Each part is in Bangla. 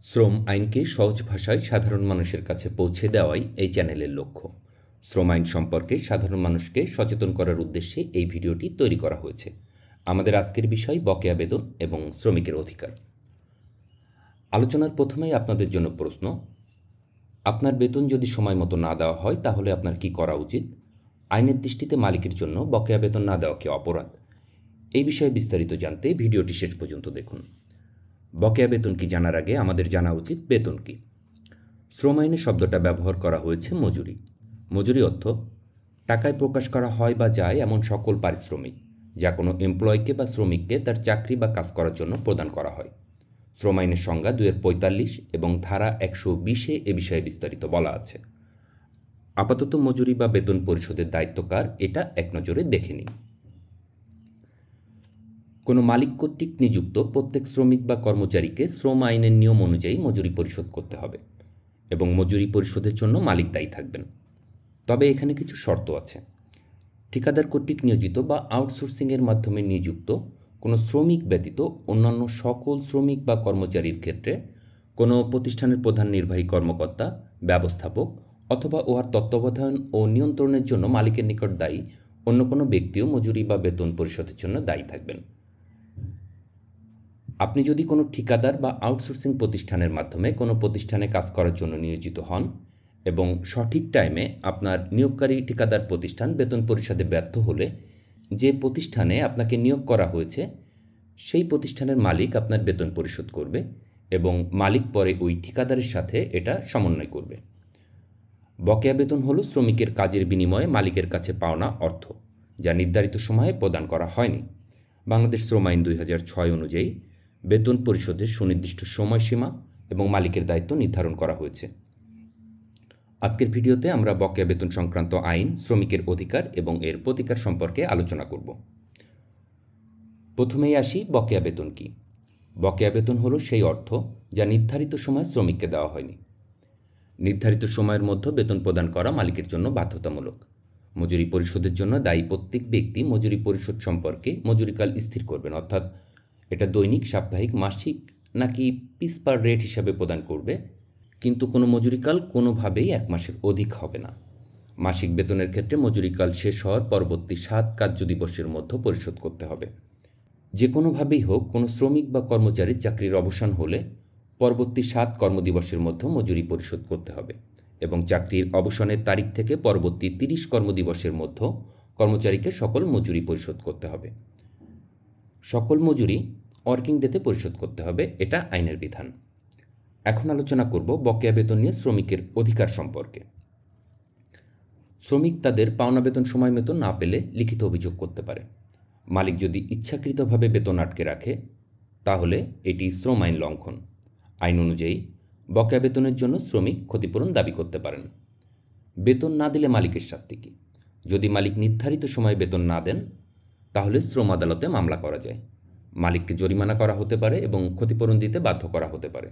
শ্রম আইনকে সহজ ভাষায় সাধারণ মানুষের কাছে পৌঁছে দেওয়াই এই চ্যানেলের লক্ষ্য। শ্রম আইন সম্পর্কে সাধারণ মানুষকে সচেতন করার উদ্দেশ্যে এই ভিডিওটি তৈরি করা হয়েছে। আমাদের আজকের বিষয় বকেয়া বেতন এবং শ্রমিকের অধিকার। আলোচনার প্রথমেই আপনাদের জন্য প্রশ্ন, আপনার বেতন যদি সময় মতো না দেওয়া হয় তাহলে আপনার কি করা উচিত? আইনের দৃষ্টিতে মালিকের জন্য বকেয়া বেতন না দেওয়া কি অপরাধ? এই বিষয়ে বিস্তারিত জানতে ভিডিওটি শেষ পর্যন্ত দেখুন। বকেয়া বেতন কি জানার আগে আমাদের জানা উচিত বেতন কি। শ্রম আইনে শব্দটা ব্যবহার করা হয়েছে মজুরি। মজুরি অর্থ টাকায় প্রকাশ করা হয় বা যায় এমন সকল পারিশ্রমিক যা কোনো এমপ্লয়কে বা শ্রমিককে তার চাকরি বা কাজ করার জন্য প্রদান করা হয়। শ্রম আইনের সংজ্ঞা ২০৪৫ এবং ধারা ১২০-এ এ বিষয়ে বিস্তারিত বলা আছে। আপাতত মজুরি বা বেতন পরিশোধের দায়িত্ব কার, এটা এক নজরে দেখে নিন। কোনো মালিক কর্তৃক নিযুক্ত প্রত্যেক শ্রমিক বা কর্মচারীকে শ্রম আইনের নিয়ম অনুযায়ী মজুরি পরিশোধ করতে হবে এবং মজুরি পরিশোধের জন্য মালিক দায়ী থাকবেন। তবে এখানে কিছু শর্ত আছে। ঠিকাদার কর্তৃক নিয়োজিত বা আউটসোর্সিংয়ের মাধ্যমে নিযুক্ত কোনো শ্রমিক ব্যতীত অন্যান্য সকল শ্রমিক বা কর্মচারীর ক্ষেত্রে কোনো প্রতিষ্ঠানের প্রধান নির্বাহী কর্মকর্তা, ব্যবস্থাপক অথবা উহার তত্ত্বাবধান ও নিয়ন্ত্রণের জন্য মালিকের নিকট দায়ী অন্য কোনো ব্যক্তিও মজুরি বা বেতন পরিশোধের জন্য দায়ী থাকবেন। আপনি যদি কোনো ঠিকাদার বা আউটসোর্সিং প্রতিষ্ঠানের মাধ্যমে কোনো প্রতিষ্ঠানে কাজ করার জন্য নিয়োজিত হন এবং সঠিক টাইমে আপনার নিয়োগকারী ঠিকাদার প্রতিষ্ঠান বেতন পরিশোধে ব্যর্থ হলে যে প্রতিষ্ঠানে আপনাকে নিয়োগ করা হয়েছে সেই প্রতিষ্ঠানের মালিক আপনার বেতন পরিশোধ করবে এবং মালিক পরে ওই ঠিকাদারের সাথে এটা সমন্বয় করবে। বকেয়া বেতন হলো শ্রমিকের কাজের বিনিময়ে মালিকের কাছে পাওনা অর্থ যা নির্ধারিত সময়ে প্রদান করা হয়নি। বাংলাদেশ শ্রম আইন ২০০৬ অনুযায়ী বেতন পরিশোধের সুনির্দিষ্ট সময়সীমা এবং মালিকের দায়িত্ব নির্ধারণ করা হয়েছে। আজকের ভিডিওতে আমরা বকেয়া বেতন সংক্রান্ত আইন, শ্রমিকের অধিকার এবং এর প্রতিকার সম্পর্কে আলোচনা করব। প্রথমেই আসি, বকেয়া বেতন কি? বকেয়া বেতন হলো সেই অর্থ যা নির্ধারিত সময়ে শ্রমিককে দেওয়া হয়নি। নির্ধারিত সময়ের মধ্যে বেতন প্রদান করা মালিকের জন্য বাধ্যতামূলক। মজুরি পরিশোধের জন্য দায়ী প্রত্যেক ব্যক্তি মজুরি পরিশোধ সম্পর্কে মজুরিকাল স্থির করবেন, অর্থাৎ এটা দৈনিক, সাপ্তাহিক, মাসিক নাকি পিস পার রেট হিসাবে প্রদান করবে, কিন্তু কোনো মজুরিকাল কোনোভাবেই ১ মাসের অধিক হবে না। মাসিক বেতনের ক্ষেত্রে মজুরিকাল শেষ হওয়ার পরবর্তী ৭ কার্য দিবসের মধ্যে পরিশোধ করতে হবে। যে কোনোভাবেই হোক, কোনো শ্রমিক বা কর্মচারীর চাকরির অবসান হলে পরবর্তী ৭ কর্মদিবসের মধ্যে মজুরি পরিশোধ করতে হবে এবং চাকরির অবসানের তারিখ থেকে পরবর্তী ৩০ কর্মদিবসের মধ্যে কর্মচারীকে সকল মজুরি পরিশোধ করতে হবে। সকল মজুরি ওয়ার্কিং ডেতে পরিশোধ করতে হবে, এটা আইনের বিধান। এখন আলোচনা করব বকেয়া বেতন নিয়ে শ্রমিকের অধিকার সম্পর্কে। শ্রমিক তাদের পাওনা বেতন সময় মতো না পেলে লিখিত অভিযোগ করতে পারে। মালিক যদি ইচ্ছাকৃতভাবে বেতন আটকে রাখে তাহলে এটি শ্রম আইন লঙ্ঘন। আইন অনুযায়ী বকেয়া বেতনের জন্য শ্রমিক ক্ষতিপূরণ দাবি করতে পারেন। বেতন না দিলে মালিকের শাস্তি কী? যদি মালিক নির্ধারিত সময়ে বেতন না দেন তাহলে শ্রম আদালতে মামলা করা যায়। মালিককে জরিমানা করা হতে পারে এবং ক্ষতিপূরণ দিতে বাধ্য করা হতে পারে।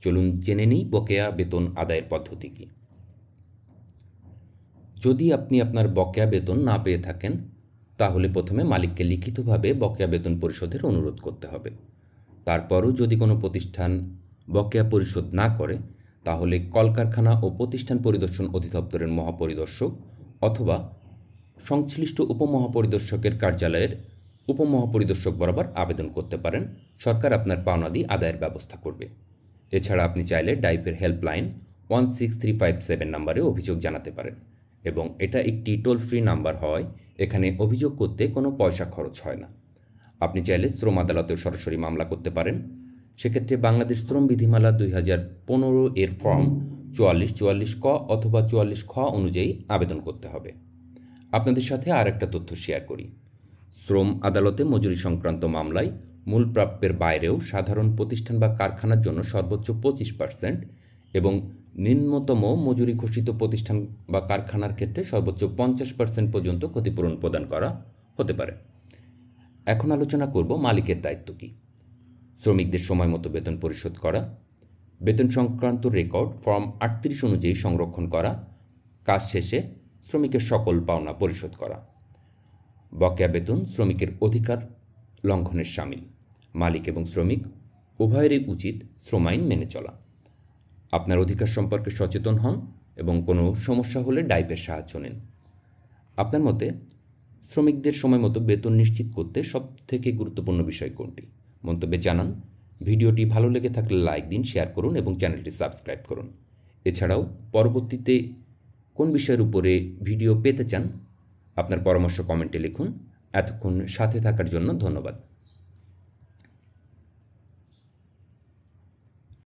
চলুন জেনে নিই বকেয়া বেতন আদায়ের পদ্ধতি কী। যদি আপনি আপনার বকেয়া বেতন না পেয়ে থাকেন তাহলে প্রথমে মালিককে লিখিতভাবে বকেয়া বেতন পরিশোধের অনুরোধ করতে হবে। তারপরও যদি কোনো প্রতিষ্ঠান বকেয়া পরিশোধ না করে তাহলে কলকারখানা ও প্রতিষ্ঠান পরিদর্শন অধিদপ্তরের মহাপরিদর্শক অথবা সংশ্লিষ্ট উপমহাপরিদর্শকের কার্যালয়ের উপমহাপরিদর্শক বরাবর আবেদন করতে পারেন। সরকার আপনার পাওনাদি আদায়ের ব্যবস্থা করবে। এছাড়া আপনি চাইলে ডাইফের হেল্পলাইন 16357 নম্বরে অভিযোগ জানাতে পারেন এবং এটা একটি টোল ফ্রি নাম্বার হওয়ায় এখানে অভিযোগ করতে কোনো পয়সা খরচ হয় না। আপনি চাইলে শ্রম আদালতেও সরাসরি মামলা করতে পারেন। সেক্ষেত্রে বাংলাদেশ শ্রম বিধিমালা ২০১৫ এর ফর্ম ৪৪ ক অথবা ৪৪ খ অনুযায়ী আবেদন করতে হবে। আপনাদের সাথে আর একটা তথ্য শেয়ার করি। শ্রম আদালতে মজুরি সংক্রান্ত মামলায় মূল প্রাপ্যের বাইরেও সাধারণ প্রতিষ্ঠান বা কারখানার জন্য সর্বোচ্চ ২৫% এবং নিম্নতম মজুরি ঘোষিত প্রতিষ্ঠান বা কারখানার ক্ষেত্রে সর্বোচ্চ ৫০% পর্যন্ত ক্ষতিপূরণ প্রদান করা হতে পারে। এখন আলোচনা করব মালিকের দায়িত্ব কী। শ্রমিকদের সময় মতো বেতন পরিশোধ করা, বেতন সংক্রান্ত রেকর্ড ফর্ম ৩৮ অনুযায়ী সংরক্ষণ করা, কাজ শেষে শ্রমিকের সকল পাওনা পরিশোধ করা। বকেয়া বেতন শ্রমিকের অধিকার লঙ্ঘনের শামিল। মালিক এবং শ্রমিক উভয়েরই উচিত শ্রম আইন মেনে চলা। আপনার অধিকার সম্পর্কে সচেতন হন এবং কোনো সমস্যা হলে ডাইপের সাহায্য নিন। আপনার মতে শ্রমিকদের সময় মতো বেতন নিশ্চিত করতে সবথেকে গুরুত্বপূর্ণ বিষয় কোনটি? মন্তব্যে জানান। ভিডিওটি ভালো লেগে থাকলে লাইক দিন, শেয়ার করুন এবং চ্যানেলটি সাবস্ক্রাইব করুন। এছাড়াও পরবর্তীতে কোন বিষয়ের উপরে ভিডিও পেতে চান আপনার পরামর্শ কমেন্টে লিখুন। এতক্ষণ সাথে থাকার জন্য ধন্যবাদ।